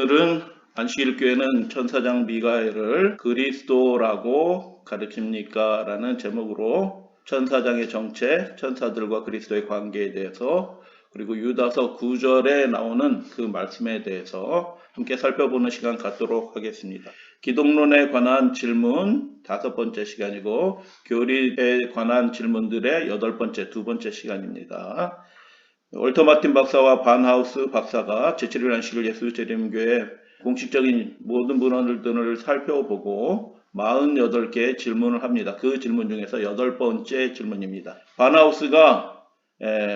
오늘은 안식일교회는 천사장 미가엘을 그리스도라고 가르칩니까? 라는 제목으로 천사장의 정체, 천사들과 그리스도의 관계에 대해서 그리고 유다서 9절에 나오는 그 말씀에 대해서 함께 살펴보는 시간 갖도록 하겠습니다. 기독론에 관한 질문 5번째 시간이고 교리에 관한 질문들의 8번째, 2번째 시간입니다. 월터 마틴 박사와 반하우스 박사가 제7일 안식일 예수재림교회 공식적인 모든 문헌들을 살펴보고 48개의 질문을 합니다. 그 질문 중에서 8번째 질문입니다. 반하우스가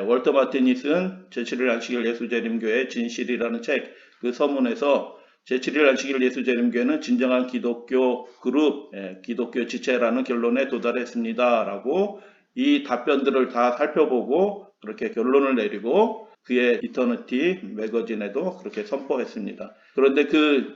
월터 마틴이 쓴 제7일 안식일 예수재림교회 진실이라는 책, 그 서문에서 제7일 안식일 예수재림교회는 진정한 기독교 그룹, 기독교 지체라는 결론에 도달했습니다. 라고 이 답변들을 다 살펴보고 그렇게 결론을 내리고 그의 이터니티 매거진에도 그렇게 선포했습니다. 그런데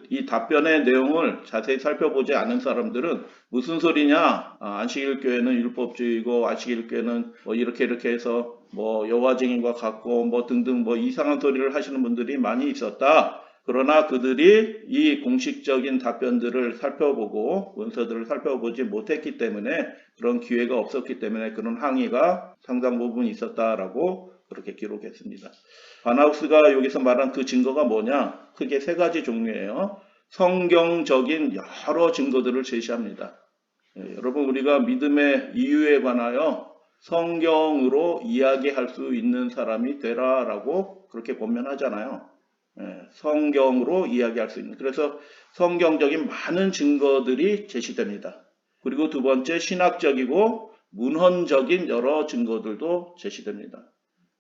이 답변의 내용을 자세히 살펴보지 않은 사람들은 무슨 소리냐? 안식일 교회는 율법주의고 안식일 교회는 뭐 이렇게 해서 뭐 여호와 증인과 같고 뭐 등등 뭐 이상한 소리를 하시는 분들이 많이 있었다. 그러나 그들이 이 공식적인 답변들을 살펴보고 문서들을 살펴보지 못했기 때문에 그런 기회가 없었기 때문에 그런 항의가 상당 부분 있었다라고 그렇게 기록했습니다. 반하우스가 여기서 말한 그 증거가 뭐냐? 크게 3가지 종류예요. 성경적인 여러 증거들을 제시합니다. 여러분 우리가 믿음의 이유에 관하여 성경으로 이야기할 수 있는 사람이 되라라고 그렇게 권면하잖아요. 성경으로 이야기할 수 있는. 그래서 성경적인 많은 증거들이 제시됩니다. 그리고 2번째 신학적이고 문헌적인 여러 증거들도 제시됩니다.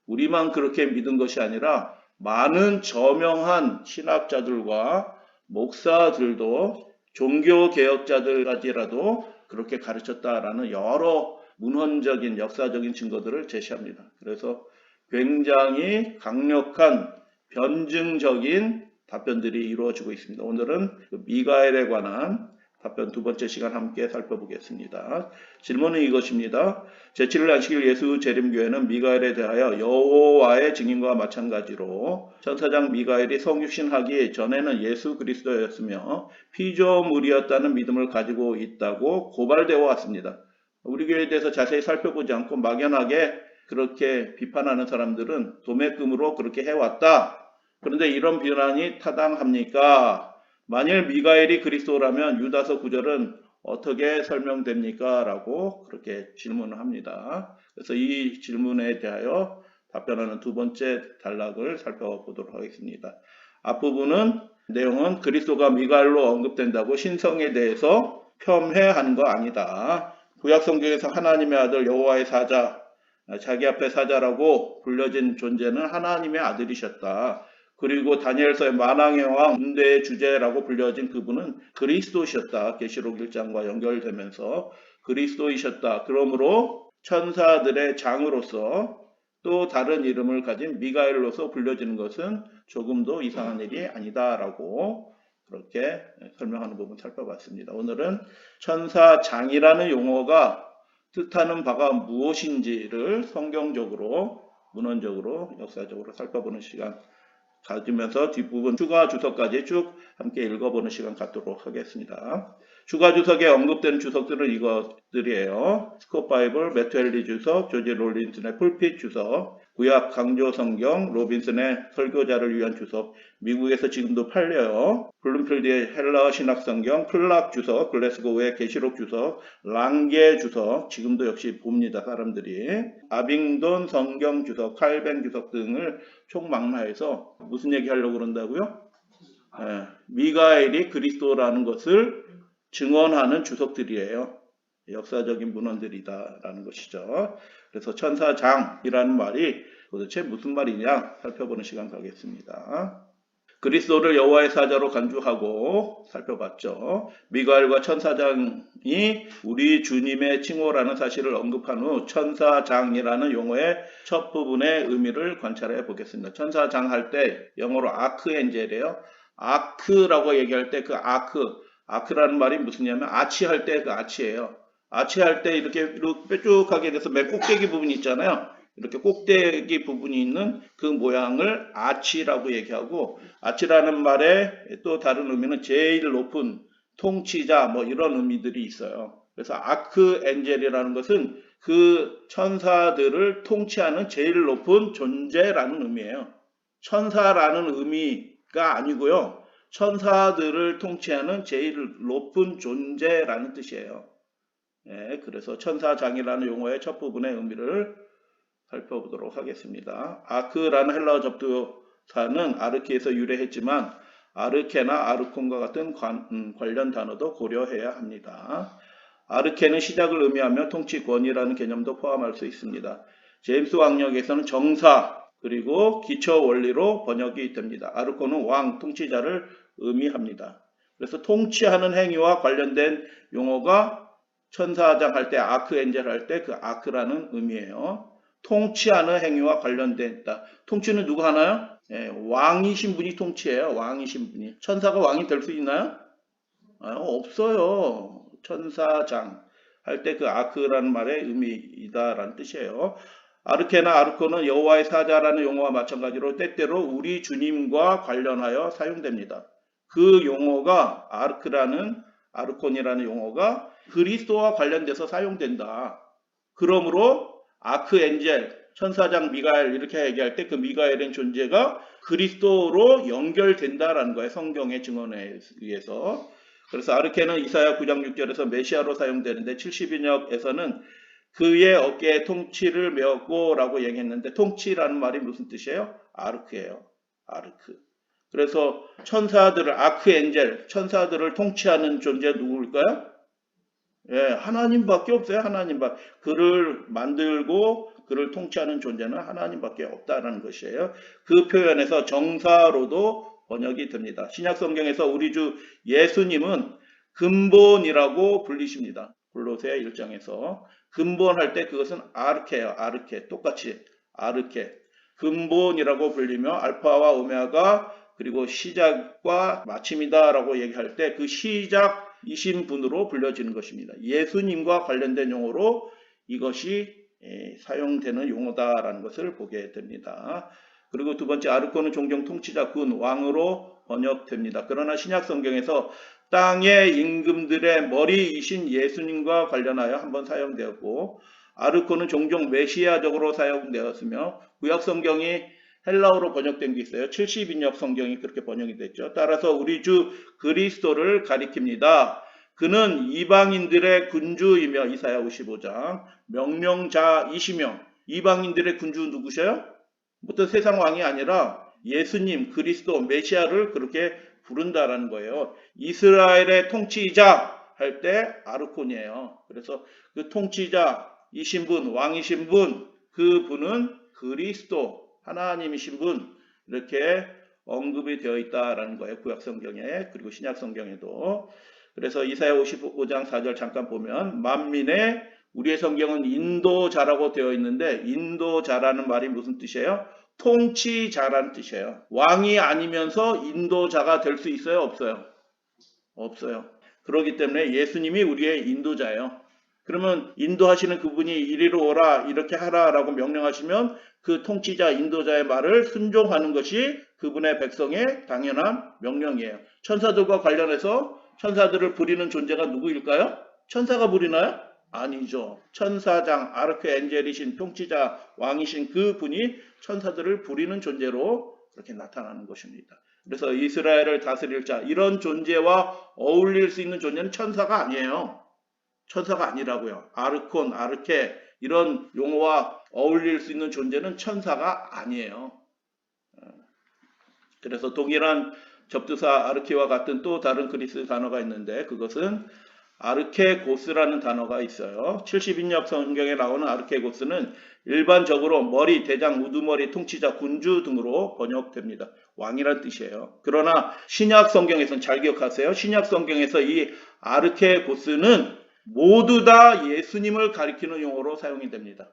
우리만 그렇게 믿은 것이 아니라 많은 저명한 신학자들과 목사들도 종교개혁자들까지라도 그렇게 가르쳤다라는 여러 문헌적인 역사적인 증거들을 제시합니다. 그래서 굉장히 강력한 변증적인 답변들이 이루어지고 있습니다. 오늘은 미가엘에 관한 답변 2번째 시간 함께 살펴보겠습니다. 질문은 이것입니다. 제7일 안식일 예수재림교회는 미가엘에 대하여 여호와의 증인과 마찬가지로 천사장 미가엘이 성육신하기 전에는 예수 그리스도였으며 피조물이었다는 믿음을 가지고 있다고 고발되어 왔습니다. 우리 교회에 대해서 자세히 살펴보지 않고 막연하게 그렇게 비판하는 사람들은 도매금으로 그렇게 해왔다. 그런데 이런 비난이 타당합니까? 만일 미가엘이 그리스도라면 유다서 9절은 어떻게 설명됩니까? 라고 그렇게 질문을 합니다. 그래서 이 질문에 대하여 답변하는 2번째 단락을 살펴보도록 하겠습니다. 앞부분은 내용은 그리스도가 미가엘로 언급된다고 신성에 대해서 폄훼하는 거 아니다. 구약 성경에서 하나님의 아들 여호와의 사자, 자기 앞에 사자라고 불려진 존재는 하나님의 아들이셨다. 그리고 다니엘서의 만왕의 왕, 군대의 주제라고 불려진 그분은 그리스도이셨다. 계시록 1장과 연결되면서 그리스도이셨다. 그러므로 천사들의 장으로서 또 다른 이름을 가진 미가엘로서 불려지는 것은 조금도 이상한 일이 아니다라고 그렇게 설명하는 부분 살펴봤습니다. 오늘은 천사장이라는 용어가 뜻하는 바가 무엇인지를 성경적으로, 문헌적으로, 역사적으로 살펴보는 시간 가지면서 뒷부분 추가 주석까지 쭉 함께 읽어보는 시간 갖도록 하겠습니다. 추가 주석에 언급되는 주석들은 이것들이에요. 스콧 바이블, 매튜 헨리 주석, 조지 롤린슨의 풀핏 주석, 구약 강조 성경, 로빈슨의 설교자를 위한 주석, 미국에서 지금도 팔려요. 블룸필드의 헬라어 신학 성경, 클락 주석, 글래스고우의 계시록 주석, 랑게 주석, 지금도 역시 봅니다 사람들이. 아빙돈 성경 주석, 칼뱅 주석 등을 총망라해서 무슨 얘기 하려고 그런다고요? 미가엘이 그리스도라는 것을 증언하는 주석들이에요. 역사적인 문헌들이다라는 것이죠. 그래서 천사장이라는 말이 도대체 무슨 말이냐 살펴보는 시간 가겠습니다. 그리스도를 여호와의 사자로 간주하고 살펴봤죠. 미가엘과 천사장이 우리 주님의 칭호라는 사실을 언급한 후 천사장이라는 용어의 첫 부분의 의미를 관찰해 보겠습니다. 천사장 할 때 영어로 아크엔젤이에요. 아크라고 얘기할 때 그 아크라는 말이 무슨냐면 아치할 때 그 아치예요. 아치할 때 이렇게 뾰족하게 돼서 맨 꼭대기 부분 있잖아요. 이렇게 꼭대기 부분이 있는 그 모양을 아치라고 얘기하고, 아치라는 말의 또 다른 의미는 제일 높은 통치자 뭐 이런 의미들이 있어요. 그래서 아크엔젤이라는 것은 그 천사들을 통치하는 제일 높은 존재라는 의미예요. 천사라는 의미가 아니고요. 천사들을 통치하는 제일 높은 존재라는 뜻이에요. 예, 그래서 천사장이라는 용어의 첫 부분의 의미를 살펴보도록 하겠습니다. 아크라는 헬라어 접두사는 아르키에서 유래했지만 아르케나 아르콘과 같은 관련 단어도 고려해야 합니다. 아르케는 시작을 의미하며 통치권이라는 개념도 포함할 수 있습니다. 제임스 왕역에서는 정사 그리고 기초 원리로 번역이 됩니다. 아르콘은 왕, 통치자를 의미합니다. 그래서 통치하는 행위와 관련된 용어가 천사장 할 때 아크엔젤 할 때 그 아크라는 의미예요. 통치하는 행위와 관련됐다. 통치는 누가 하나요? 예, 왕이신 분이 통치해요. 왕이신 분이. 천사가 왕이 될 수 있나요? 없어요. 천사장 할 때 그 아크라는 말의 의미이다라는 뜻이에요. 아르케나 아르코는 여호와의 사자라는 용어와 마찬가지로 때때로 우리 주님과 관련하여 사용됩니다. 그 용어가 아르콘이라는 용어가 그리스도와 관련돼서 사용된다. 그러므로 아크엔젤, 천사장 미가엘 이렇게 얘기할 때 그 미가엘의 존재가 그리스도로 연결된다라는 거예요. 성경의 증언에 의해서. 그래서 아르케는 이사야 9장 6절에서 메시아로 사용되는데 70인역에서는 그의 어깨에 통치를 메었고 라고 얘기했는데 통치라는 말이 무슨 뜻이에요? 아르크예요. 아르크. 그래서 천사들을 아크엔젤, 천사들을 통치하는 존재 누구일까요? 예, 하나님밖에 없어요. 하나님밖에. 그를 만들고 그를 통치하는 존재는 하나님밖에 없다라는 것이에요. 그 표현에서 정사로도 번역이 됩니다. 신약 성경에서 우리 주 예수님은 근본이라고 불리십니다. 골로새 1장에서 근본할 때 그것은 아르케예요. 아르케. 똑같이 아르케. 근본이라고 불리며 알파와 오메가가 그리고 시작과 마침이다라고 얘기할 때 그 시작이신 분으로 불려지는 것입니다. 예수님과 관련된 용어로 이것이 사용되는 용어다라는 것을 보게 됩니다. 그리고 두 번째 아르코는 종종 통치자, 군, 왕으로 번역됩니다. 그러나 신약 성경에서 땅의 임금들의 머리이신 예수님과 관련하여 한번 사용되었고 아르코는 종종 메시아적으로 사용되었으며 구약 성경이 헬라어로 번역된 게 있어요. 70인역 성경이 그렇게 번역이 됐죠. 따라서 우리 주 그리스도를 가리킵니다. 그는 이방인들의 군주이며 이사야 55장 명령자이시며 이방인들의 군주 누구셔요? 어떤 세상 왕이 아니라 예수님 그리스도 메시아를 그렇게 부른다라는 거예요. 이스라엘의 통치자 할 때 아르콘이에요. 그래서 그 통치자이신 분, 왕이신 분, 그 분은 그리스도 하나님이신 분 이렇게 언급이 되어 있다라는 거예요. 구약 성경에 그리고 신약 성경에도. 그래서 이사야 55장 4절 잠깐 보면 만민의 우리의 성경은 인도자라고 되어 있는데 인도자라는 말이 무슨 뜻이에요? 통치자라는 뜻이에요. 왕이 아니면서 인도자가 될 수 있어요? 없어요? 없어요. 그렇기 때문에 예수님이 우리의 인도자예요. 그러면 인도하시는 그분이 이리로 오라 이렇게 하라라고 명령하시면 그 통치자 인도자의 말을 순종하는 것이 그분의 백성의 당연한 명령이에요. 천사들과 관련해서 천사들을 부리는 존재가 누구일까요? 천사가 부리나요? 아니죠. 천사장, 아르크엔젤이신 통치자, 왕이신 그 분이 천사들을 부리는 존재로 그렇게 나타나는 것입니다. 그래서 이스라엘을 다스릴 자, 이런 존재와 어울릴 수 있는 존재는 천사가 아니에요. 천사가 아니라고요. 아르콘, 아르케 이런 용어와 어울릴 수 있는 존재는 천사가 아니에요. 그래서 동일한 접두사 아르케와 같은 또 다른 그리스 단어가 있는데 그것은 아르케고스라는 단어가 있어요. 70인역 성경에 나오는 아르케고스는 일반적으로 머리, 대장, 우두머리, 통치자, 군주 등으로 번역됩니다. 왕이란 뜻이에요. 그러나 신약 성경에서는 잘 기억하세요. 신약 성경에서 이 아르케고스는 모두 다 예수님을 가리키는 용어로 사용이 됩니다.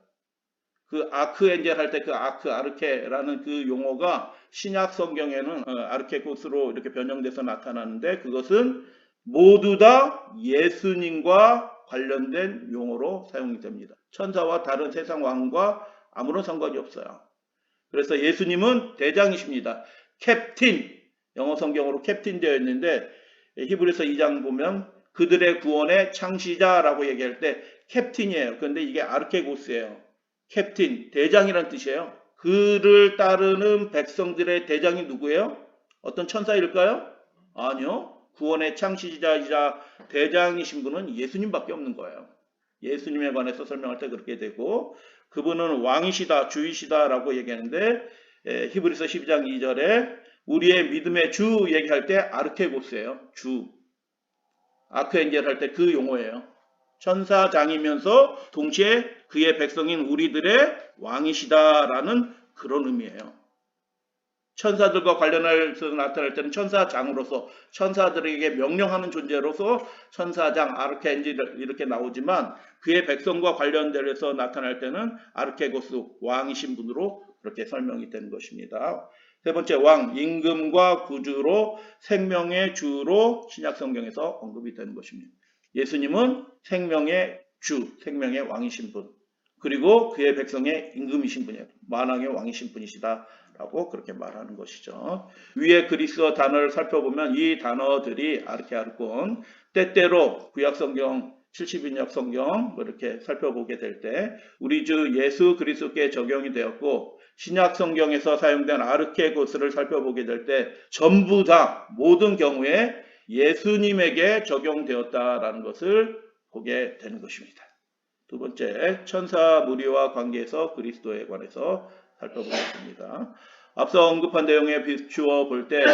그 아크엔젤 할 때 그 아르케라는 그 용어가 신약 성경에는 아르케고스로 이렇게 변형돼서 나타나는데 그것은 모두 다 예수님과 관련된 용어로 사용이 됩니다. 천사와 다른 세상 왕과 아무런 상관이 없어요. 그래서 예수님은 대장이십니다. 캡틴, 영어 성경으로 캡틴 되어 있는데 히브리서 2장 보면 그들의 구원의 창시자라고 얘기할 때 캡틴이에요. 그런데 이게 아르케고스예요. 캡틴, 대장이란 뜻이에요. 그를 따르는 백성들의 대장이 누구예요? 어떤 천사일까요? 아니요. 구원의 창시자이자 대장이신 분은 예수님밖에 없는 거예요. 예수님에 관해서 설명할 때 그렇게 되고 그분은 왕이시다, 주이시다라고 얘기하는데 히브리서 12장 2절에 우리의 믿음의 주 얘기할 때 아르케고스예요. 주. 아크엔겔 할 때 그 용어예요. 천사장이면서 동시에 그의 백성인 우리들의 왕이시다라는 그런 의미예요. 천사들과 관련해서 나타날 때는 천사장으로서 천사들에게 명령하는 존재로서 천사장, 아르케엔젤 이렇게 나오지만 그의 백성과 관련돼서 나타날 때는 아르케고스, 왕이신 분으로 그렇게 설명이 되는 것입니다. 세 번째, 왕, 임금과 구주로 생명의 주로 신약 성경에서 언급이 되는 것입니다. 예수님은 생명의 주, 생명의 왕이신 분, 그리고 그의 백성의 임금이신 분이에요. 만왕의 왕이신 분이시다. 라고 그렇게 말하는 것이죠. 위에 그리스어 단어를 살펴보면 이 단어들이 아르케아르콘, 때때로 구약성경, 70인역 성경 이렇게 살펴보게 될 때 우리 주 예수 그리스도께 적용이 되었고 신약 성경에서 사용된 아르케고스를 살펴보게 될 때 전부 다 모든 경우에 예수님에게 적용되었다라는 것을 보게 되는 것입니다. 두 번째, 천사 무리와 관계에서 그리스도에 관해서 살펴보겠습니다. 앞서 언급한 내용에 비추어 볼 때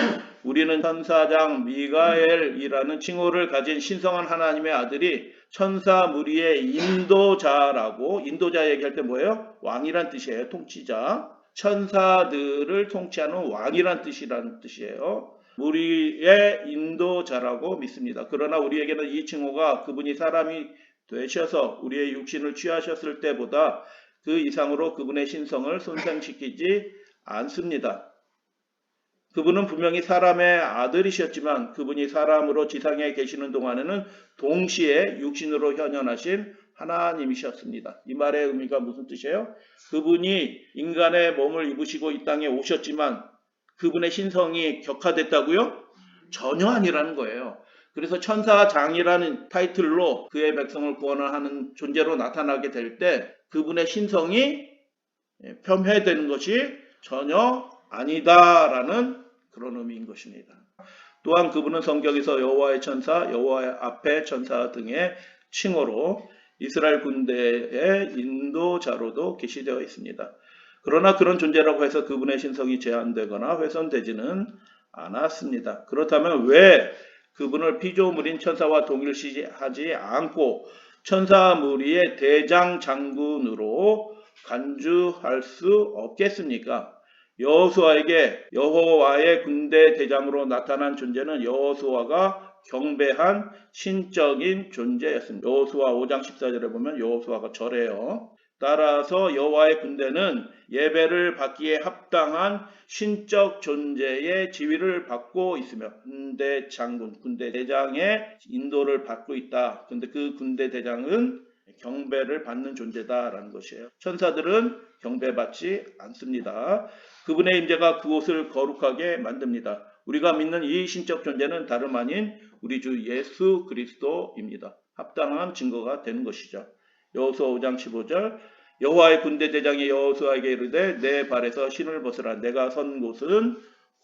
우리는 천사장 미가엘이라는 칭호를 가진 신성한 하나님의 아들이 천사 무리의 인도자라고, 인도자 얘기할 때 뭐예요? 왕이란 뜻이에요. 통치자. 천사들을 통치하는 왕이란 뜻이에요. 무리의 인도자라고 믿습니다. 그러나 우리에게는 이 칭호가 그분이 사람이 되셔서 우리의 육신을 취하셨을 때보다 그 이상으로 그분의 신성을 손상시키지 않습니다. 그분은 분명히 사람의 아들이셨지만 그분이 사람으로 지상에 계시는 동안에는 동시에 육신으로 현현하신 하나님이셨습니다. 이 말의 의미가 무슨 뜻이에요? 그분이 인간의 몸을 입으시고 이 땅에 오셨지만 그분의 신성이 격화됐다고요? 전혀 아니라는 거예요. 그래서 천사장이라는 타이틀로 그의 백성을 구원하는 존재로 나타나게 될 때 그분의 신성이 폄훼되는 것이 전혀 아니다라는 그런 의미인 것입니다. 또한 그분은 성경에서 여호와의 천사, 여호와의 앞에 천사 등의 칭호로 이스라엘 군대의 인도자로도 계시되어 있습니다. 그러나 그런 존재라고 해서 그분의 신성이 제한되거나 훼손되지는 않았습니다. 그렇다면 왜 그분을 피조물인 천사와 동일시하지 않고 천사 무리의 대장 장군으로 간주할 수 없겠습니까? 여호수아에게 여호와의 군대 대장으로 나타난 존재는 여호수아가 경배한 신적인 존재였습니다. 여호수아 5장 14절에 보면 여호수아가 절해요. 따라서 여호와의 군대는 예배를 받기에 합당한 신적 존재의 지위를 받고 있으며 군대 장군, 군대 대장의 인도를 받고 있다. 근데 그 군대 대장은 경배를 받는 존재다라는 것이에요. 천사들은 경배받지 않습니다. 그분의 임재가 그곳을 거룩하게 만듭니다. 우리가 믿는 이 신적 존재는 다름 아닌 우리 주 예수 그리스도입니다. 합당한 증거가 되는 것이죠. 여호수아 5장 15절 여호와의 군대 대장이 여호수아에게 이르되 내 발에서 신을 벗으라 내가 선 곳은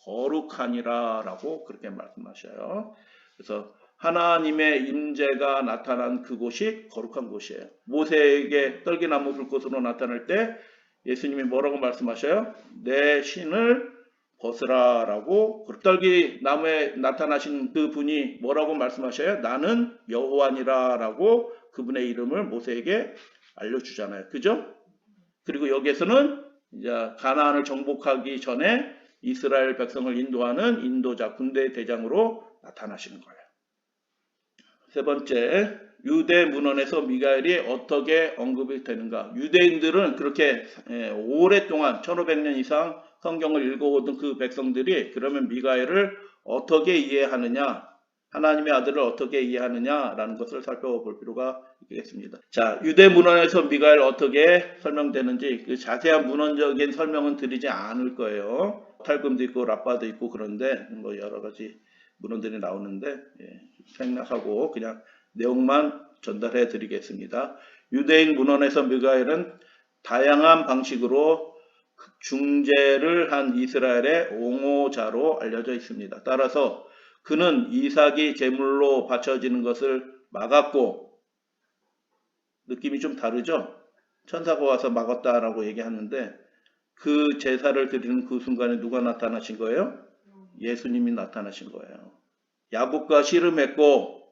거룩하니라 라고 그렇게 말씀하셔요. 그래서 하나님의 임재가 나타난 그곳이 거룩한 곳이에요. 모세에게 떨기나무 불꽃으로 나타날 때 예수님이 뭐라고 말씀하셔요? 내 신을 벗으라 라고 떨기나무에 나타나신 그 분이 뭐라고 말씀하셔요? 나는 여호와니라 라고 그분의 이름을 모세에게 알려주잖아요. 그죠? 그리고 여기에서는 이제 가나안을 정복하기 전에 이스라엘 백성을 인도하는 인도자 군대 대장으로 나타나시는 거예요. 세 번째, 유대 문헌에서 미가엘이 어떻게 언급이 되는가? 유대인들은 그렇게 오랫동안 1500년 이상 성경을 읽어오던 그 백성들이 그러면 미가엘을 어떻게 이해하느냐? 하나님의 아들을 어떻게 이해하느냐라는 것을 살펴볼 필요가 있겠습니다. 자, 유대 문헌에서 미가엘 어떻게 설명되는지 그 자세한 문헌적인 설명은 드리지 않을 거예요. 탈금도 있고 랍바도 있고 그런데 뭐 여러 가지 문헌들이 나오는데 생략하고 그냥 내용만 전달해 드리겠습니다. 유대인 문헌에서 미가엘은 다양한 방식으로 중재를 한 이스라엘의 옹호자로 알려져 있습니다. 따라서 그는 이삭이 제물로 바쳐지는 것을 막았고, 느낌이 좀 다르죠? 천사가 와서 막았다라고 얘기하는데 그 제사를 드리는 그 순간에 누가 나타나신 거예요? 예수님이 나타나신 거예요. 야곱과 씨름했고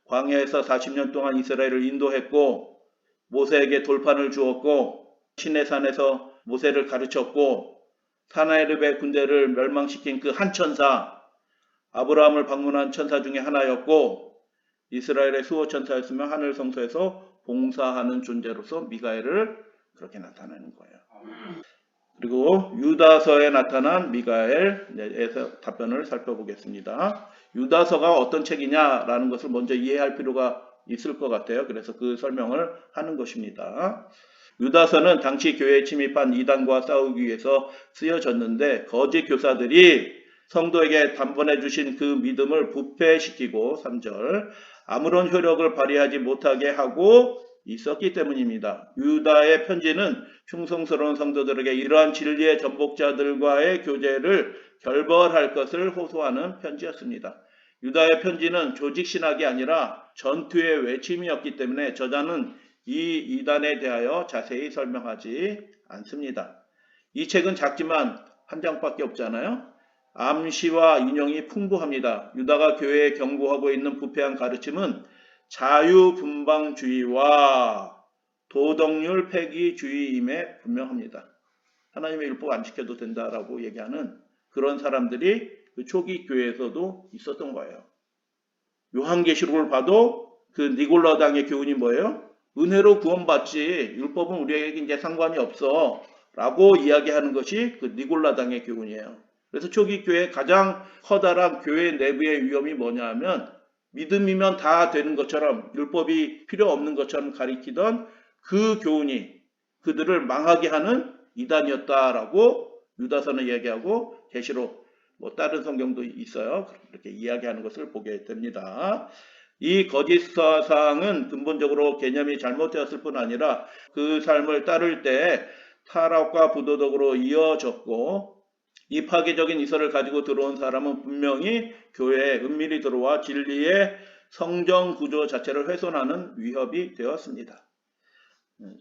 광야에서 40년 동안 이스라엘을 인도했고 모세에게 돌판을 주었고 시내산에서 모세를 가르쳤고 사나에르의 군대를 멸망시킨 그 한 천사, 아브라함을 방문한 천사 중에 하나였고 이스라엘의 수호 천사였으며 하늘 성소에서 봉사하는 존재로서 미가엘을 그렇게 나타내는 거예요. 그리고 유다서에 나타난 미가엘에서 답변을 살펴보겠습니다. 유다서가 어떤 책이냐라는 것을 먼저 이해할 필요가 있을 것 같아요. 그래서 그 설명을 하는 것입니다. 유다서는 당시 교회에 침입한 이단과 싸우기 위해서 쓰여졌는데 거짓 교사들이 성도에게 단번에 주신 그 믿음을 부패시키고 3절 아무런 효력을 발휘하지 못하게 하고 있었기 때문입니다. 유다의 편지는 충성스러운 성도들에게 이러한 진리의 전복자들과의 교제를 결벌할 것을 호소하는 편지였습니다. 유다의 편지는 조직신학이 아니라 전투의 외침이었기 때문에 저자는 이 이단에 대하여 자세히 설명하지 않습니다. 이 책은 작지만 한 장밖에 없잖아요. 암시와 인용이 풍부합니다. 유다가 교회에 경고하고 있는 부패한 가르침은 자유분방주의와 도덕률 폐기주의임에 분명합니다. 하나님의 율법 안 지켜도 된다라고 얘기하는 그런 사람들이 그 초기 교회에서도 있었던 거예요. 요한계시록을 봐도 그 니골라당의 교훈이 뭐예요? 은혜로 구원받지 율법은 우리에게 이제 상관이 없어 라고 이야기하는 것이 그 니골라당의 교훈이에요. 그래서 초기 교회의 가장 커다란 교회 내부의 위험이 뭐냐 하면 믿음이면 다 되는 것처럼 율법이 필요 없는 것처럼 가리키던 그 교훈이 그들을 망하게 하는 이단이었다라고 유다서는 얘기하고 계시록 뭐 다른 성경도 있어요. 그렇게 이야기하는 것을 보게 됩니다. 이 거짓 사상은 근본적으로 개념이 잘못되었을 뿐 아니라 그 삶을 따를 때 타락과 부도덕으로 이어졌고 이 파괴적인 이설을 가지고 들어온 사람은 분명히 교회에 은밀히 들어와 진리의 성정 구조 자체를 훼손하는 위협이 되었습니다.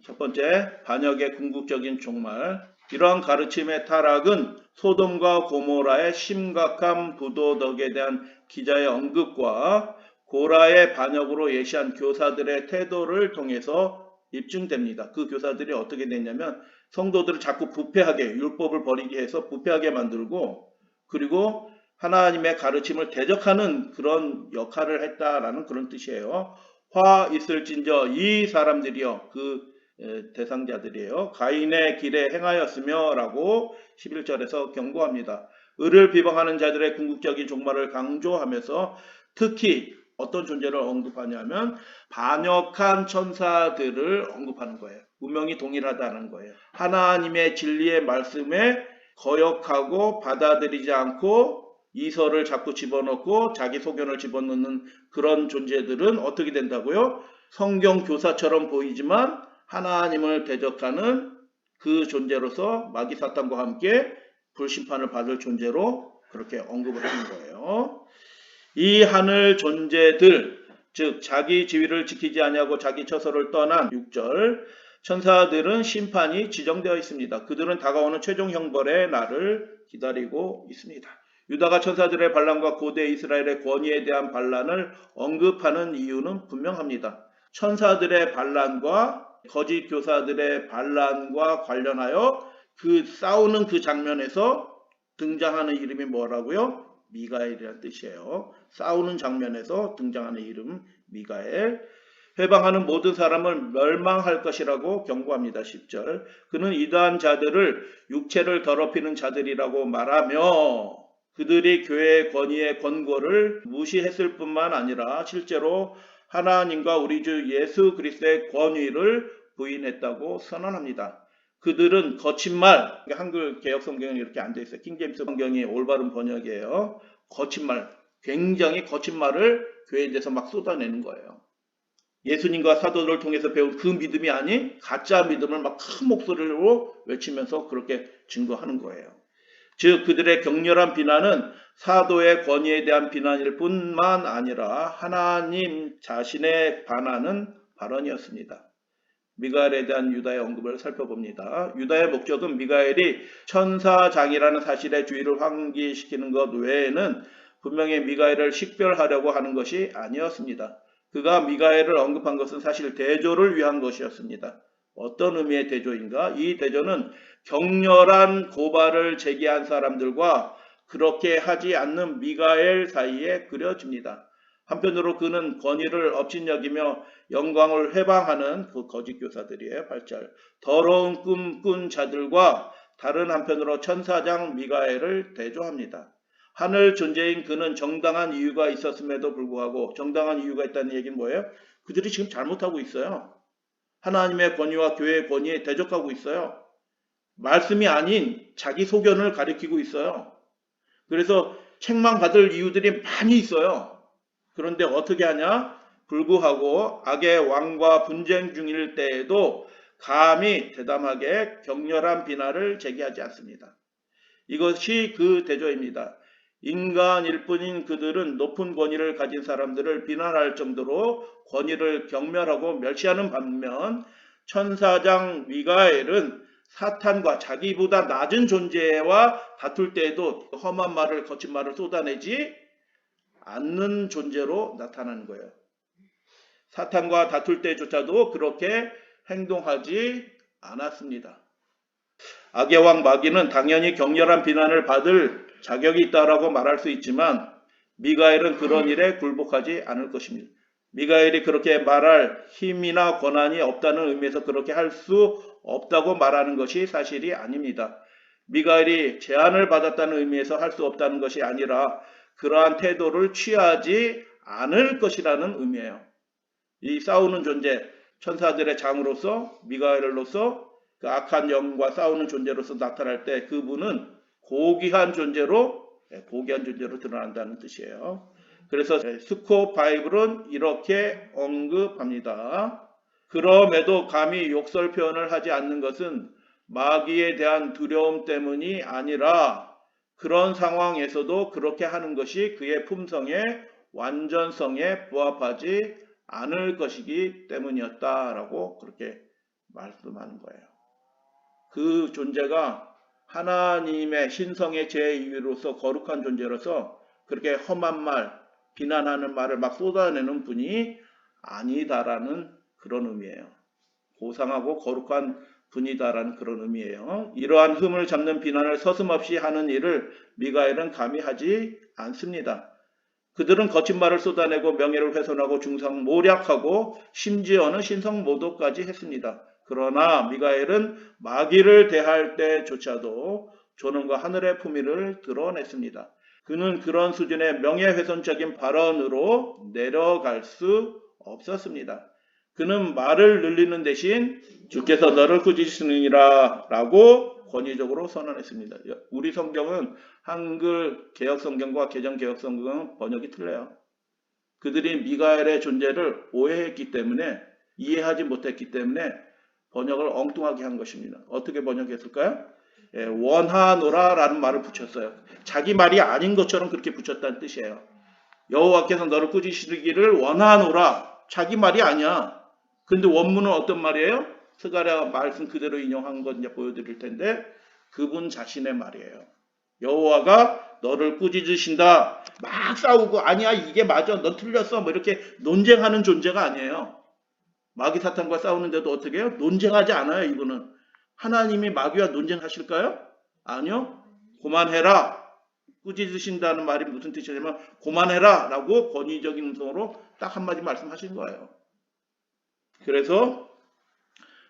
첫 번째, 반역의 궁극적인 종말. 이러한 가르침의 타락은 소돔과 고모라의 심각한 부도덕에 대한 기자의 언급과 고라의 반역으로 예시한 교사들의 태도를 통해서 입증됩니다. 그 교사들이 어떻게 됐냐면 성도들을 자꾸 부패하게 율법을 버리게 해서 부패하게 만들고 그리고 하나님의 가르침을 대적하는 그런 역할을 했다라는 그런 뜻이에요. 화 있을진저 이 사람들이요 그 대상자들이에요. 가인의 길에 행하였으며 라고 11절에서 경고합니다. 의를 비방하는 자들의 궁극적인 종말을 강조하면서 특히 어떤 존재를 언급하냐면 반역한 천사들을 언급하는 거예요. 운명이 동일하다는 거예요. 하나님의 진리의 말씀에 거역하고 받아들이지 않고 이설을 자꾸 집어넣고 자기 소견을 집어넣는 그런 존재들은 어떻게 된다고요? 성경 교사처럼 보이지만 하나님을 대적하는 그 존재로서 마귀 사탄과 함께 불심판을 받을 존재로 그렇게 언급을 하는 거예요. 이 하늘 존재들, 즉 자기 지위를 지키지 아니하고 자기 처소를 떠난 6절 천사들은 심판이 지정되어 있습니다. 그들은 다가오는 최종 형벌의 날을 기다리고 있습니다. 유다가 천사들의 반란과 고대 이스라엘의 권위에 대한 반란을 언급하는 이유는 분명합니다. 천사들의 반란과 거짓 교사들의 반란과 관련하여 그 싸우는 그 장면에서 등장하는 이름이 뭐라고요? 미가엘이라는 뜻이에요. 싸우는 장면에서 등장하는 이름 미가엘. 회방하는 모든 사람을 멸망할 것이라고 경고합니다. 10절. 그는 이단 자들을 육체를 더럽히는 자들이라고 말하며 그들이 교회의 권위의 권고를 무시했을 뿐만 아니라 실제로 하나님과 우리 주 예수 그리스도의 권위를 부인했다고 선언합니다. 그들은 거친 말, 한글 개혁 성경은 이렇게 안 돼 있어요. 킹제임스 성경이 올바른 번역이에요. 거친 말, 굉장히 거친 말을 교회에 대해서 막 쏟아내는 거예요. 예수님과 사도들을 통해서 배운 그 믿음이 아닌 가짜 믿음을 막 큰 목소리로 외치면서 그렇게 증거하는 거예요. 즉 그들의 격렬한 비난은 사도의 권위에 대한 비난일 뿐만 아니라 하나님 자신에 반하는 발언이었습니다. 미가엘에 대한 유다의 언급을 살펴봅니다. 유다의 목적은 미가엘이 천사장이라는 사실의 주의를 환기시키는 것 외에는 분명히 미가엘을 식별하려고 하는 것이 아니었습니다. 그가 미가엘을 언급한 것은 사실 대조를 위한 것이었습니다. 어떤 의미의 대조인가? 이 대조는 격렬한 고발을 제기한 사람들과 그렇게 하지 않는 미가엘 사이에 그려집니다. 한편으로 그는 권위를 업신여기며 영광을 회방하는 그 거짓 교사들이에요. 8절. 더러운 꿈 꾼 자들과 다른 한편으로 천사장 미가엘을 대조합니다. 하늘 존재인 그는 정당한 이유가 있었음에도 불구하고, 정당한 이유가 있다는 얘기는 뭐예요? 그들이 지금 잘못하고 있어요. 하나님의 권위와 교회의 권위에 대적하고 있어요. 말씀이 아닌 자기 소견을 가리키고 있어요. 그래서 책망받을 이유들이 많이 있어요. 그런데 어떻게 하냐? 불구하고 악의 왕과 분쟁 중일 때에도 감히 대담하게 격렬한 비난을 제기하지 않습니다. 이것이 그 대조입니다. 인간일 뿐인 그들은 높은 권위를 가진 사람들을 비난할 정도로 권위를 경멸하고 멸시하는 반면 천사장 미가엘은 사탄과 자기보다 낮은 존재와 다툴 때에도 험한 말을, 거친 말을 쏟아내지 않는 존재로 나타나는 거예요. 사탄과 다툴 때조차도 그렇게 행동하지 않았습니다. 악의 왕 마귀는 당연히 격렬한 비난을 받을 자격이 있다라고 말할 수 있지만 미가엘은 그런 일에 굴복하지 않을 것입니다. 미가엘이 그렇게 말할 힘이나 권한이 없다는 의미에서 그렇게 할 수 없다고 말하는 것이 사실이 아닙니다. 미가엘이 제안을 받았다는 의미에서 할 수 없다는 것이 아니라 그러한 태도를 취하지 않을 것이라는 의미예요. 이 싸우는 존재, 천사들의 장으로서 미가엘로서 그 악한 영과 싸우는 존재로서 나타날 때 그분은 고귀한 존재로 드러난다는 뜻이에요. 그래서 스코 바이블은 이렇게 언급합니다. 그럼에도 감히 욕설 표현을 하지 않는 것은 마귀에 대한 두려움 때문이 아니라 그런 상황에서도 그렇게 하는 것이 그의 품성의 완전성에 부합하지 않을 것이기 때문이었다라고 그렇게 말씀하는 거예요. 그 존재가 하나님의 신성의 제2위로서 거룩한 존재로서 그렇게 험한 말, 비난하는 말을 막 쏟아내는 분이 아니다라는 그런 의미예요. 고상하고 거룩한 분이다라는 그런 의미예요. 이러한 흠을 잡는 비난을 서슴없이 하는 일을 미가엘은 감히 하지 않습니다. 그들은 거친 말을 쏟아내고 명예를 훼손하고 중상모략하고 심지어는 신성모독까지 했습니다. 그러나 미가엘은 마귀를 대할 때조차도 존엄과 하늘의 품위를 드러냈습니다. 그는 그런 수준의 명예훼손적인 발언으로 내려갈 수 없었습니다. 그는 말을 늘리는 대신 주께서 너를 꾸짖으시느니라 라고 권위적으로 선언했습니다. 우리 성경은 한글 개혁 성경과 개정 개혁 성경은 번역이 틀려요. 그들이 미가엘의 존재를 오해했기 때문에, 이해하지 못했기 때문에 번역을 엉뚱하게 한 것입니다. 어떻게 번역했을까요? 원하노라 라는 말을 붙였어요. 자기 말이 아닌 것처럼 그렇게 붙였다는 뜻이에요. 여호와께서 너를 꾸짖으시기를 원하노라. 자기 말이 아니야. 근데 원문은 어떤 말이에요? 스가랴 말씀 그대로 인용한 건 이제 보여드릴 텐데 그분 자신의 말이에요. 여호와가 너를 꾸짖으신다. 막 싸우고 아니야 이게 맞아 넌 틀렸어 뭐 이렇게 논쟁하는 존재가 아니에요. 마귀 사탄과 싸우는데도 어떻게 해요? 논쟁하지 않아요. 이분은. 하나님이 마귀와 논쟁하실까요? 아니요. 고만해라. 꾸짖으신다는 말이 무슨 뜻이냐면 고만해라 라고 권위적인 음성으로 딱 한마디 말씀하신 거예요. 그래서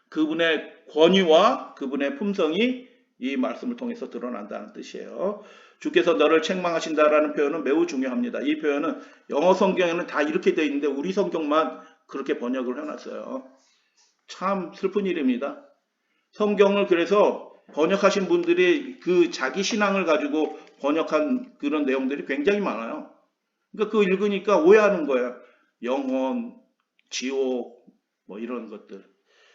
그분의 권위와 그분의 품성이 이 말씀을 통해서 드러난다는 뜻이에요. 주께서 너를 책망하신다라는 표현은 매우 중요합니다. 이 표현은 영어 성경에는 다 이렇게 되어 있는데 우리 성경만 그렇게 번역을 해놨어요. 참 슬픈 일입니다. 성경을 그래서 번역하신 분들이 그 자기 신앙을 가지고 번역한 그런 내용들이 굉장히 많아요. 그러니까 그거 읽으니까 오해하는 거예요. 영혼, 지옥, 뭐 이런 것들.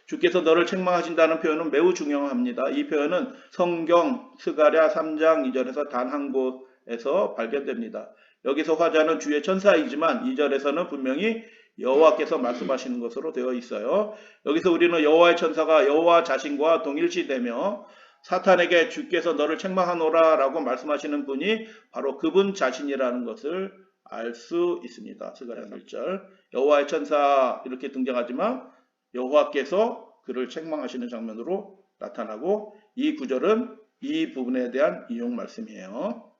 주께서 너를 책망하신다는 표현은 매우 중요합니다. 이 표현은 성경 스가랴 3장 2절에서 단 한 곳에서 발견됩니다. 여기서 화자는 주의 천사이지만 2절에서는 분명히 여호와께서 말씀하시는 것으로 되어 있어요. 여기서 우리는 여호와의 천사가 여호와 자신과 동일시되며 사탄에게 주께서 너를 책망하노라 라고 말씀하시는 분이 바로 그분 자신이라는 것을 알 수 있습니다. 스가랴 1절 여호와의 천사 이렇게 등장하지만 여호와께서 그를 책망하시는 장면으로 나타나고 이 구절은 이 부분에 대한 인용 말씀이에요.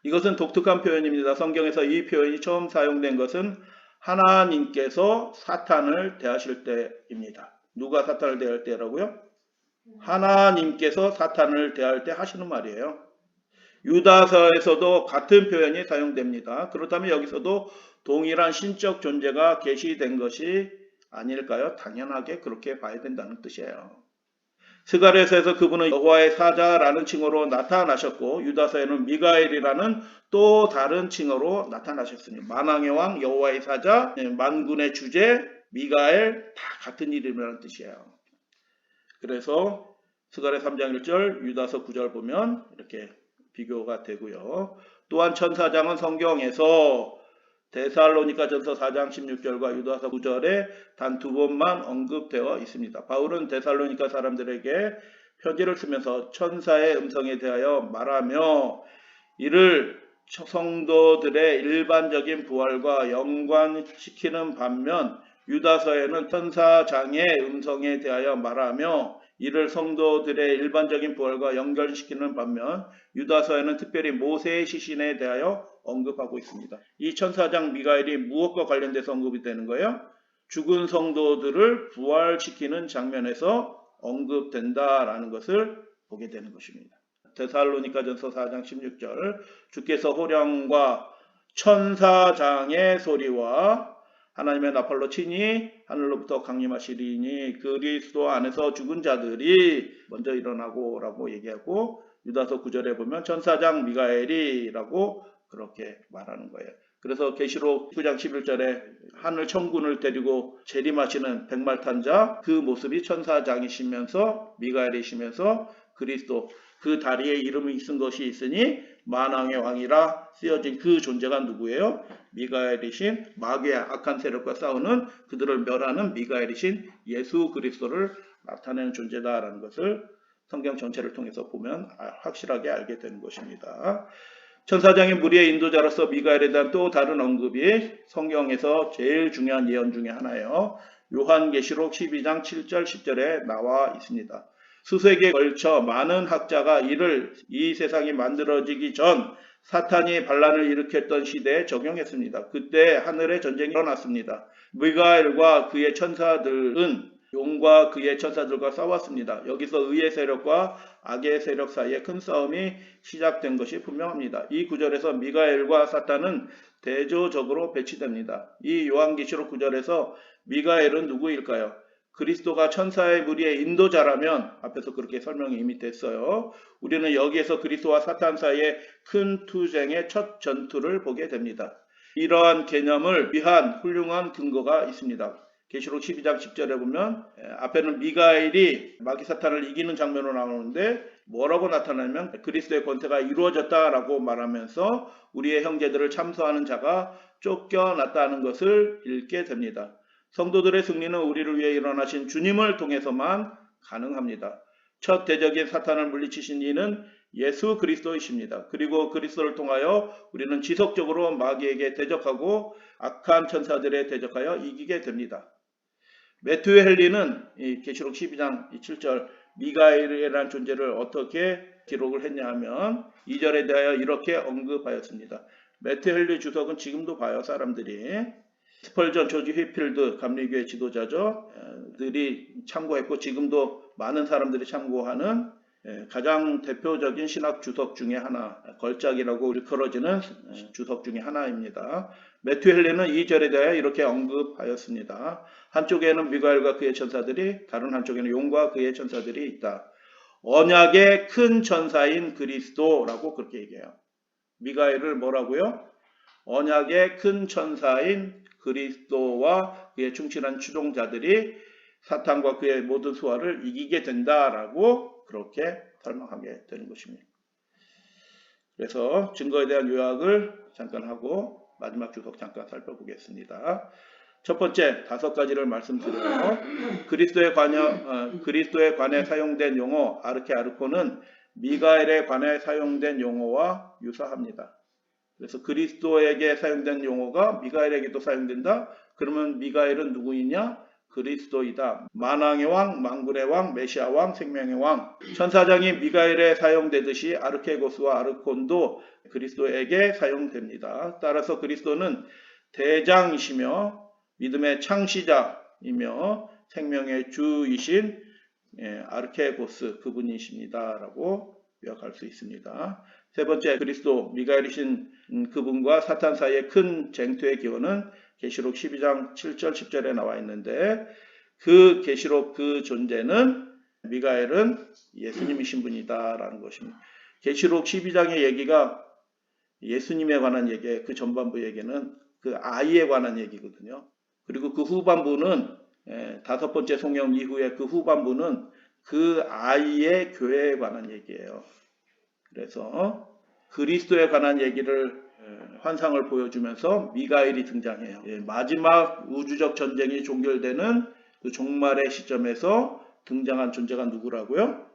이것은 독특한 표현입니다. 성경에서 이 표현이 처음 사용된 것은 하나님께서 사탄을 대하실 때입니다. 누가 사탄을 대할 때라고요? 하나님께서 사탄을 대할 때 하시는 말이에요. 유다서에서도 같은 표현이 사용됩니다. 그렇다면 여기서도 동일한 신적 존재가 계시된 것이 아닐까요? 당연하게 그렇게 봐야 된다는 뜻이에요. 스가랴서에서 그분은 여호와의 사자라는 칭호로 나타나셨고 유다서에는 미가엘이라는 또 다른 칭호로 나타나셨습니다. 만왕의 왕 여호와의 사자, 만군의 주제, 미가엘 다 같은 이름이라는 뜻이에요. 그래서 스가랴 3장 1절, 유다서 9절 보면 이렇게 비교가 되고요. 또한 천사장은 성경에서 데살로니가전서 4장 16절과 유다서 9절에 단 두 번만 언급되어 있습니다. 바울은 데살로니가 사람들에게 편지를 쓰면서 천사의 음성에 대하여 말하며 이를 성도들의 일반적인 부활과 연관시키는 반면 유다서에는 천사장의 음성에 대하여 말하며 이를 성도들의 일반적인 부활과 연결시키는 반면 유다서에는 특별히 모세의 시신에 대하여 언급하고 있습니다. 이 천사장 미가엘이 무엇과 관련돼서 언급이 되는 거예요? 죽은 성도들을 부활시키는 장면에서 언급된다라는 것을 보게 되는 것입니다. 데살로니가전서 4장 16절 주께서 호령과 천사장의 소리와 하나님의 나팔로 치니 하늘로부터 강림하시리니 그리스도 안에서 죽은 자들이 먼저 일어나고 라고 얘기하고 유다서 9절에 보면 천사장 미가엘이라고 그렇게 말하는 거예요. 그래서 계시록 9장 11절에 하늘 천군을 데리고 재림하시는 백말탄자 그 모습이 천사장이시면서 미가엘이시면서 그리스도 그 다리에 이름이 쓴 것이 있으니 만왕의 왕이라 쓰여진 그 존재가 누구예요? 미가엘이신 마귀의 악한 세력과 싸우는 그들을 멸하는 미가엘이신 예수 그리스도를 나타내는 존재다라는 것을 성경 전체를 통해서 보면 확실하게 알게 되는 것입니다. 천사장의 무리의 인도자로서 미가엘에 대한 또 다른 언급이 성경에서 제일 중요한 예언 중에 하나예요. 요한계시록 12장 7절 10절에 나와 있습니다. 수세기에 걸쳐 많은 학자가 이를 이 세상이 만들어지기 전 사탄이 반란을 일으켰던 시대에 적용했습니다. 그때 하늘에 전쟁이 일어났습니다. 미가엘과 그의 천사들은 용과 그의 천사들과 싸웠습니다. 여기서 의의 세력과 악의 세력 사이에 큰 싸움이 시작된 것이 분명합니다. 이 구절에서 미가엘과 사탄은 대조적으로 배치됩니다. 이 요한계시록 9절에서 미가엘은 누구일까요? 그리스도가 천사의 무리의 인도자라면 앞에서 그렇게 설명이 이미 됐어요. 우리는 여기에서 그리스도와 사탄 사이의 큰 투쟁의 첫 전투를 보게 됩니다. 이러한 개념을 위한 훌륭한 근거가 있습니다. 계시록 12장 10절에 보면 앞에는 미가엘이 마귀 사탄을 이기는 장면으로 나오는데 뭐라고 나타나냐면 그리스도의 권세가 이루어졌다라고 말하면서 우리의 형제들을 참소하는 자가 쫓겨났다는 것을 읽게 됩니다. 성도들의 승리는 우리를 위해 일어나신 주님을 통해서만 가능합니다. 첫 대적인 사탄을 물리치신 이는 예수 그리스도이십니다. 그리고 그리스도를 통하여 우리는 지속적으로 마귀에게 대적하고 악한 천사들에 대적하여 이기게 됩니다. 매튜 헨리는 계시록 12장 7절 미가엘이라는 존재를 어떻게 기록을 했냐 하면 2절에 대하여 이렇게 언급하였습니다. 매튜 헨리 주석은 지금도 봐요. 사람들이 스펄전 조지 휘필드 감리교회 지도자죠. 들이 참고했고 지금도 많은 사람들이 참고하는 가장 대표적인 신학 주석 중에 하나, 걸작이라고 일컬어지는 주석 중에 하나입니다. 매튜 헨리는 이 절에 대해 이렇게 언급하였습니다. 한쪽에는 미가엘과 그의 천사들이, 다른 한쪽에는 용과 그의 천사들이 있다. 언약의 큰 천사인 그리스도라고 그렇게 얘기해요. 미가엘을 뭐라고요? 언약의 큰 천사인 그리스도와 그의 충실한 추종자들이 사탄과 그의 모든 수하를 이기게 된다라고 그렇게 설명하게 되는 것입니다. 그래서 증거에 대한 요약을 잠깐 하고 마지막 주석 잠깐 살펴보겠습니다. 첫 번째 5가지를 말씀드려요. 그리스도에 관해 사용된 용어 아르케 아르코는 미가엘에 관해 사용된 용어와 유사합니다. 그래서 그리스도에게 사용된 용어가 미가엘에게도 사용된다. 그러면 미가엘은 누구이냐? 그리스도이다. 만왕의 왕, 만군의 왕, 메시아 왕, 생명의 왕. 천사장이 미가엘에 사용되듯이 아르케고스와 아르콘도 그리스도에게 사용됩니다. 따라서 그리스도는 대장이시며 믿음의 창시자이며 생명의 주이신 아르케고스 그분이십니다. 라고 요약할 수 있습니다. 세 번째, 그리스도 미가엘이신 그분과 사탄 사이의 큰 쟁투의 기원은 계시록 12장 7절 10절에 나와 있는데 그 계시록 그 존재는 미가엘은 예수님이신 분이다라는 것입니다. 계시록 12장의 얘기가 예수님에 관한 얘기, 그 전반부 얘기는 그 아이에 관한 얘기거든요. 그리고 그 후반부는 5번째 성령 이후에 그 후반부는 그 아이의 교회에 관한 얘기예요. 그래서 그리스도에 관한 얘기를 환상을 보여주면서 미가엘이 등장해요. 마지막 우주적 전쟁이 종결되는 그 종말의 시점에서 등장한 존재가 누구라고요?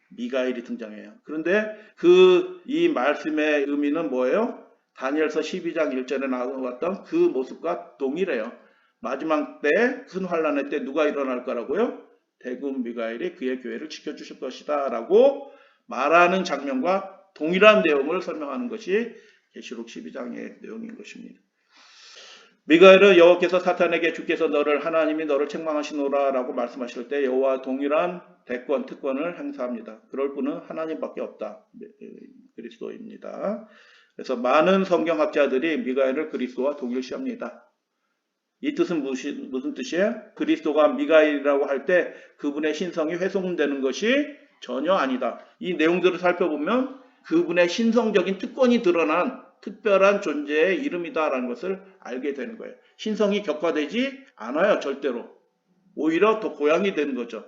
미가엘이 등장해요. 그런데 이 말씀의 의미는 뭐예요? 다니엘서 12장 1절에 나왔던 그 모습과 동일해요. 마지막 때 큰 환란의 때 누가 일어날 거라고요? 대군 미가엘이 그의 교회를 지켜주실 것이다 라고 말하는 장면과 동일한 내용을 설명하는 것이 계시록 12장의 내용인 것입니다. 미가엘은 여호와께서 사탄에게 주께서 하나님이 너를 책망하시노라 라고 말씀하실 때 여호와와 동일한 대권, 특권을 행사합니다. 그럴 분은 하나님밖에 없다. 그리스도입니다. 그래서 많은 성경학자들이 미가엘을 그리스도와 동일시합니다. 이 뜻은 무슨 뜻이에요? 그리스도가 미가엘이라고 할 때 그분의 신성이 훼손되는 것이 전혀 아니다. 이 내용들을 살펴보면 그분의 신성적인 특권이 드러난 특별한 존재의 이름이다라는 것을 알게 되는 거예요. 신성이 격화되지 않아요. 절대로. 오히려 더 고양이 되는 거죠.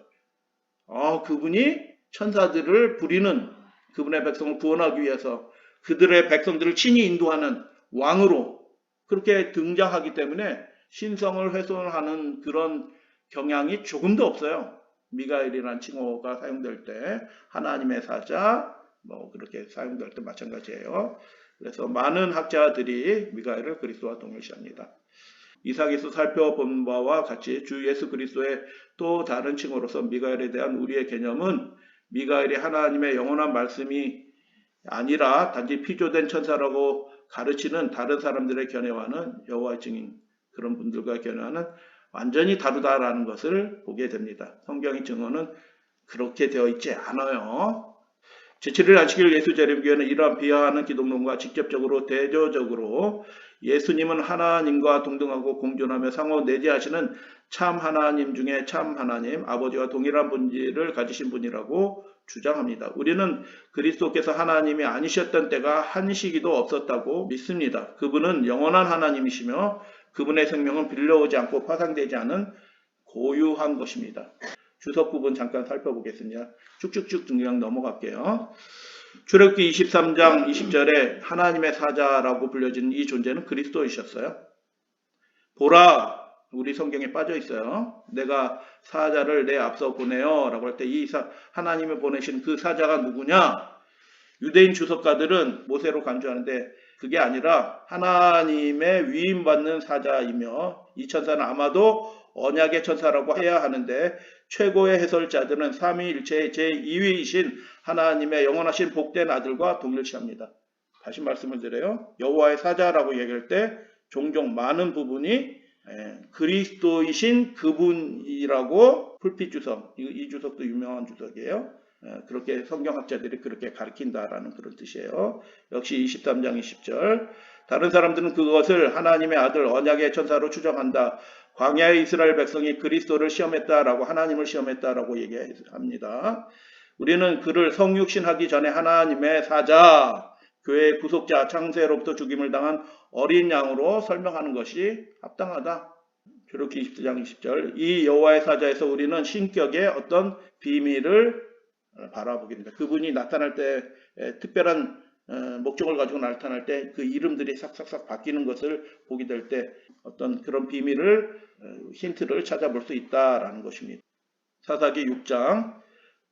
그분이 천사들을 부리는 그분의 백성을 구원하기 위해서 그들의 백성들을 친히 인도하는 왕으로 그렇게 등장하기 때문에 신성을 훼손하는 그런 경향이 조금도 없어요. 미가엘이라는 칭호가 사용될 때 하나님의 사자 그렇게 사용될 때 마찬가지예요. 그래서 많은 학자들이 미가엘을 그리스도와 동일시합니다. 이사기에서 살펴본 바와 같이 주 예수 그리스도의 또 다른 칭호로서 미가엘에 대한 우리의 개념은 미가엘이 하나님의 영원한 말씀이 아니라 단지 피조된 천사라고 가르치는 다른 사람들의 견해와는 여호와의 증인 그런 분들과 견해와는 완전히 다르다라는 것을 보게 됩니다. 성경의 증언은 그렇게 되어 있지 않아요. 제7일 안식일 예수재림교회는 이러한 비하하는 기독론과 직접적으로 대조적으로 예수님은 하나님과 동등하고 공존하며 상호 내재하시는 참 하나님 중에 참 하나님, 아버지와 동일한 본질을 가지신 분이라고 주장합니다. 우리는 그리스도께서 하나님이 아니셨던 때가 한 시기도 없었다고 믿습니다. 그분은 영원한 하나님이시며 그분의 생명은 빌려오지 않고 파상되지 않은 고유한 것입니다. 주석 부분 잠깐 살펴보겠습니다. 쭉쭉쭉 그냥 넘어갈게요. 출애굽기 23장 20절에 하나님의 사자라고 불려지는 이 존재는 그리스도이셨어요. 보라, 우리 성경에 빠져 있어요. 내가 사자를 내 앞서 보내요 라고 할 때 이 하나님이 보내신 그 사자가 누구냐? 유대인 주석가들은 모세로 간주하는데 그게 아니라 하나님의 위임받는 사자이며 이 천사는 아마도 언약의 천사라고 해야 하는데 최고의 해설자들은 삼위일체의 제2위이신 하나님의 영원하신 복된 아들과 동일시합니다. 다시 말씀을 드려요. 여호와의 사자라고 얘기할 때 종종 많은 부분이 그리스도이신 그분이라고 풀핏 주석, 이 주석도 유명한 주석이에요. 그렇게 성경학자들이 그렇게 가르친다라는 그런 뜻이에요. 역시 23장 20절. 다른 사람들은 그것을 하나님의 아들 언약의 천사로 추정한다. 광야의 이스라엘 백성이 그리스도를 시험했다라고 하나님을 시험했다라고 얘기합니다. 우리는 그를 성육신하기 전에 하나님의 사자, 교회의 구속자, 창세로부터 죽임을 당한 어린 양으로 설명하는 것이 합당하다. 주록기 24장 20절. 이 여호와의 사자에서 우리는 신격의 어떤 비밀을 바라보게 됩니다. 그분이 나타날 때 특별한 목적을 가지고 나타날 때 그 이름들이 싹싹싹 바뀌는 것을 보게 될 때 어떤 그런 비밀을 힌트를 찾아볼 수 있다라는 것입니다. 사사기 6장.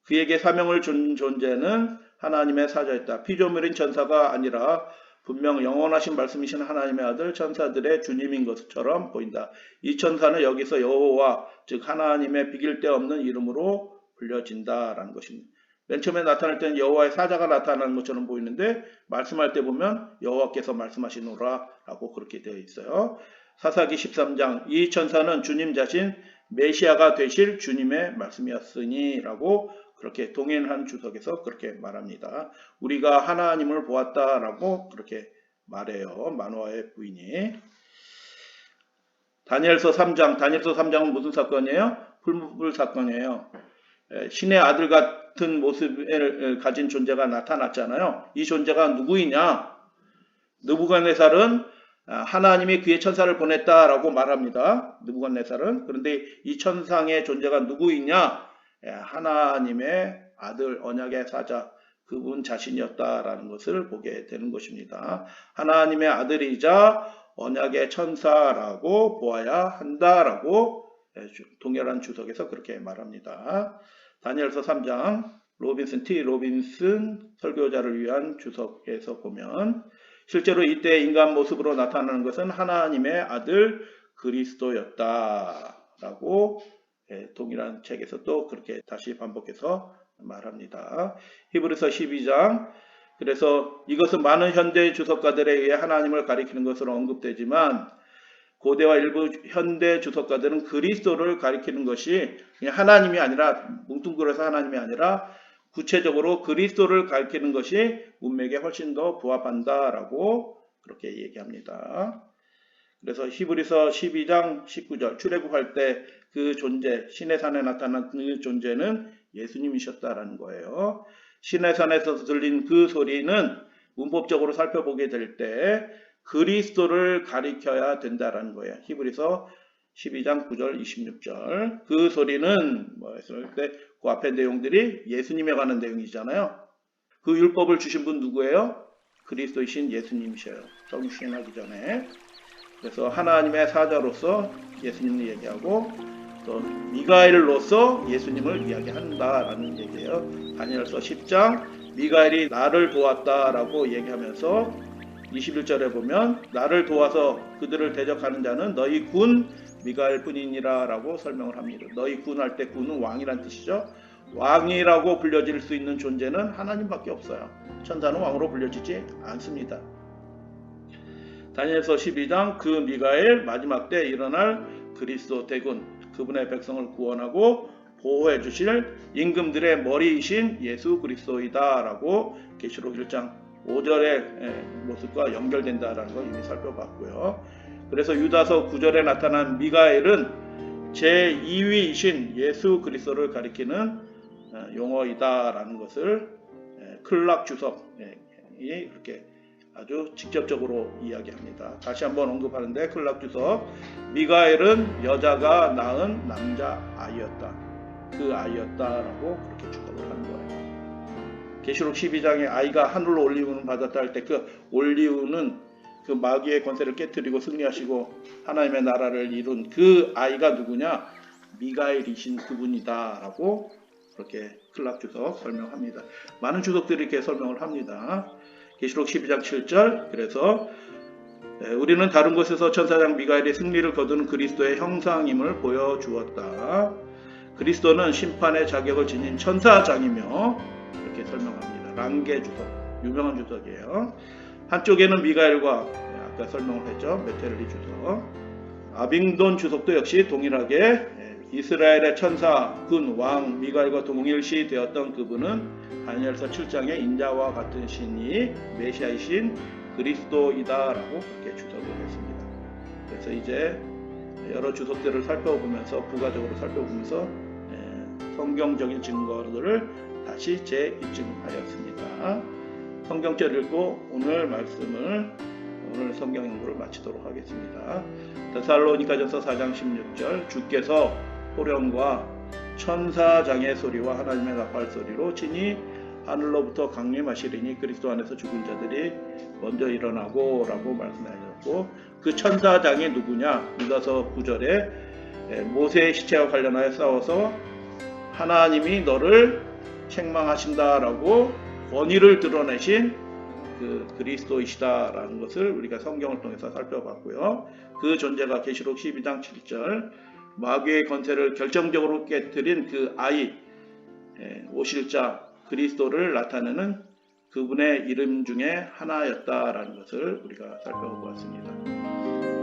그에게 사명을 준 존재는 하나님의 사자였다. 피조물인 천사가 아니라 분명 영원하신 말씀이신 하나님의 아들 천사들의 주님인 것처럼 보인다. 이 천사는 여기서 여호와 즉 하나님의 비길 데 없는 이름으로 불려진다라는 것입니다. 맨 처음에 나타날 때는 여호와의 사자가 나타나는 것처럼 보이는데 말씀할 때 보면 여호와께서 말씀하시노라 라고 그렇게 되어 있어요. 사사기 13장. 이 천사는 주님 자신 메시아가 되실 주님의 말씀이었으니 라고 그렇게 동일한 주석에서 그렇게 말합니다. 우리가 하나님을 보았다라고 그렇게 말해요. 마노아의 부인이. 다니엘서 3장. 다니엘서 3장은 무슨 사건이에요? 불물 사건이에요. 신의 아들 같은 모습을 가진 존재가 나타났잖아요. 이 존재가 누구이냐? 느부갓네살은 하나님이 그의 천사를 보냈다라고 말합니다. 느부갓네살은. 그런데 이 천상의 존재가 누구이냐? 하나님의 아들 언약의 사자 그분 자신이었다라는 것을 보게 되는 것입니다. 하나님의 아들이자 언약의 천사라고 보아야 한다라고 동일한 주석에서 그렇게 말합니다. 다니엘서 3장 T. 로빈슨 설교자를 위한 주석에서 보면 실제로 이때 인간 모습으로 나타나는 것은 하나님의 아들 그리스도였다라고 동일한 책에서 또 그렇게 다시 반복해서 말합니다. 히브리서 12장. 그래서 이것은 많은 현대 주석가들에 의해 하나님을 가리키는 것으로 언급되지만 고대와 일부 현대 주석가들은 그리스도를 가리키는 것이 그냥 하나님이 아니라 뭉뚱그려서 하나님이 아니라 구체적으로 그리스도를 가리키는 것이 문맥에 훨씬 더 부합한다라고 그렇게 얘기합니다. 그래서 히브리서 12장 19절 출애굽할 때 그 존재 시내산에 나타난 그 존재는 예수님이셨다라는 거예요. 시내산에서 들린 그 소리는 문법적으로 살펴보게 될 때 그리스도를 가리켜야 된다라는 거예요. 히브리서 12장 9절 26절 그 소리는 뭐 했을 때 그 앞에 내용들이 예수님에 관한 내용이잖아요. 그 율법을 주신 분 누구예요? 그리스도이신 예수님이셔요. 성신하기 전에. 그래서 하나님의 사자로서 예수님을 얘기하고 또 미가엘로서 예수님을 이야기한다라는 얘기예요. 다니엘서 10장 미가엘이 나를 도왔다라고 얘기하면서 21절에 보면 나를 도와서 그들을 대적하는 자는 너희 군 미가엘 뿐이니라 라고 설명을 합니다. 너희 군 할 때 군은 왕이란 뜻이죠. 왕이라고 불려질 수 있는 존재는 하나님밖에 없어요. 천사는 왕으로 불려지지 않습니다. 다니엘서 12장 그 미가엘 마지막 때 일어날 그리스도 대군 그분의 백성을 구원하고 보호해 주실 임금들의 머리이신 예수 그리스도이다 라고 계시록 1장 5절의 모습과 연결된다라는 걸 이미 살펴봤고요. 그래서 유다서 9절에 나타난 미가엘은 제2위이신 예수 그리스도를 가리키는 용어이다라는 것을 클락 주석이 이렇게 아주 직접적으로 이야기합니다. 다시 한번 언급하는데 클락 주석 미가엘은 여자가 낳은 남자 아이였다. 그 아이였다라고 그렇게 주석을 하는 거예요. 계시록 12장에 아이가 하늘로 올리우는 받았다 할 때 그 올리우는 그 마귀의 권세를 깨뜨리고 승리하시고 하나님의 나라를 이룬 그 아이가 누구냐? 미가엘이신 그분이다라고 그렇게 클락 주석 설명합니다. 많은 주석들이 이렇게 설명을 합니다. 계시록 12장 7절 그래서 우리는 다른 곳에서 천사장 미가엘이 승리를 거두는 그리스도의 형상임을 보여주었다. 그리스도는 심판의 자격을 지닌 천사장이며 이렇게 설명합니다. 랑게 주석 유명한 주석이에요. 한쪽에는 미가엘과 아까 설명을 했죠. 메테르리 주석 아빙돈 주석도 역시 동일하게 이스라엘의 천사, 군, 왕, 미갈과 동일시 되었던 그분은 다니엘서 7장의 인자와 같은 신이 메시아이신 그리스도이다라고 그렇게 주석을 했습니다. 그래서 이제 여러 주석들을 살펴보면서 부가적으로 살펴보면서 성경적인 증거들을 다시 재입증하였습니다. 성경절 읽고 오늘 말씀을 오늘 성경 연구를 마치도록 하겠습니다. 데살로니가전서 4장 16절 주께서 호령과 천사장의 소리와 하나님의 나팔 소리로 친히 하늘로부터 강림하시리니 그리스도 안에서 죽은 자들이 먼저 일어나고 라고 말씀하셨고 그 천사장이 누구냐? 유다서 9절에 모세의 시체와 관련하여 싸워서 하나님이 너를 책망하신다라고 권위를 드러내신 그 그리스도이시다라는 것을 우리가 성경을 통해서 살펴봤고요. 그 존재가 계시록 12장 7절 마귀의 권세를 결정적으로 깨뜨린 그 아이 오실 자 그리스도를 나타내는 그분의 이름 중에 하나였다라는 것을 우리가 살펴보았습니다.